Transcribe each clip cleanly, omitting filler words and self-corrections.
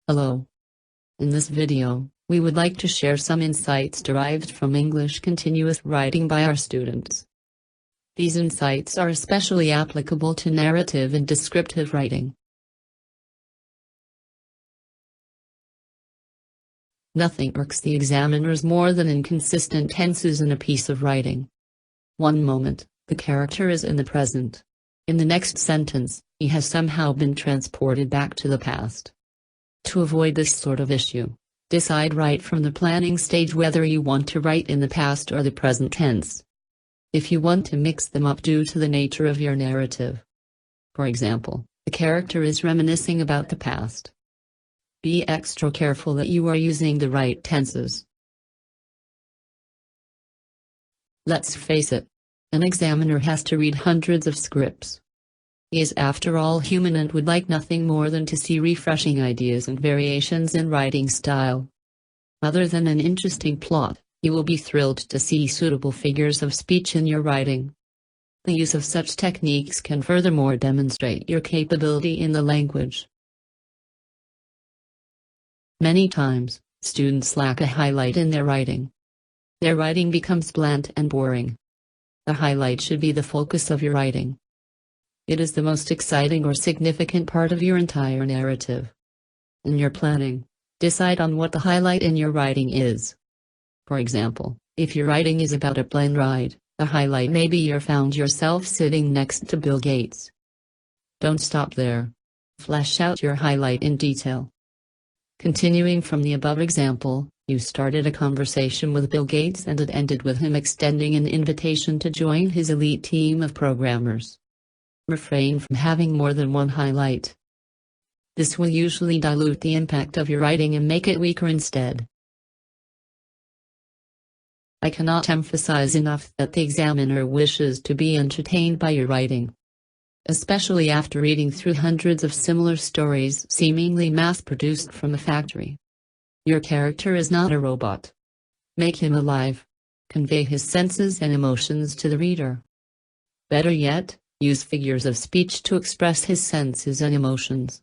Hello. In this video, we would like to share some insights derived from English continuous writing by our students. These insights are especially applicable to narrative and descriptive writing. Nothing irks the examiners more than inconsistent tenses in a piece of writing. One moment, the character is in the present. In the next sentence, he has somehow been transported back to the past. To avoid this sort of issue, decide right from the planning stage whether you want to write in the past or the present tense. If you want to mix them up due to the nature of your narrative. For example, the character is reminiscing about the past. Be extra careful that you are using the right tenses. Let's face it, an examiner has to read hundreds of scripts. He is after all human and would like nothing more than to see refreshing ideas and variations in writing style. Other than an interesting plot, you will be thrilled to see suitable figures of speech in your writing. The use of such techniques can furthermore demonstrate your capability in the language. Many times, students lack a highlight in their writing. Their writing becomes bland and boring. The highlight should be the focus of your writing. It is the most exciting or significant part of your entire narrative. In your planning, decide on what the highlight in your writing is. For example, if your writing is about a plane ride, the highlight may be you found yourself sitting next to Bill Gates. Don't stop there. Flesh out your highlight in detail. Continuing from the above example, you started a conversation with Bill Gates and it ended with him extending an invitation to join his elite team of programmers. Refrain from having more than one highlight. This will usually dilute the impact of your writing and make it weaker instead. I cannot emphasize enough that the examiner wishes to be entertained by your writing. Especially after reading through hundreds of similar stories seemingly mass-produced from a factory. Your character is not a robot. Make him alive. Convey his senses and emotions to the reader. Better yet, use figures of speech to express his senses and emotions.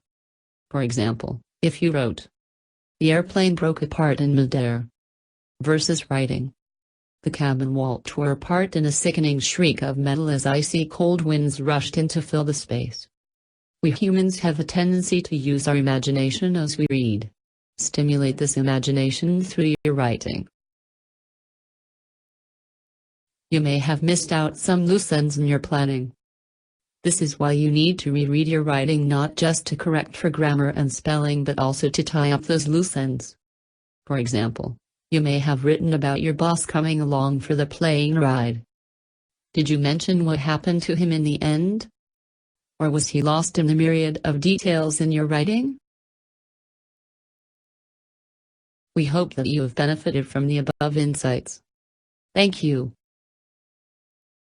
For example, if you wrote, "The airplane broke apart in midair," versus writing, "The cabin wall tore apart in a sickening shriek of metal as icy cold winds rushed in to fill the space." We humans have a tendency to use our imagination as we read. Stimulate this imagination through your writing. You may have missed out some loose ends in your planning. This is why you need to reread your writing not just to correct for grammar and spelling but also to tie up those loose ends. For example, you may have written about your boss coming along for the plane ride. Did you mention what happened to him in the end? Or was he lost in the myriad of details in your writing? We hope that you have benefited from the above insights. Thank you.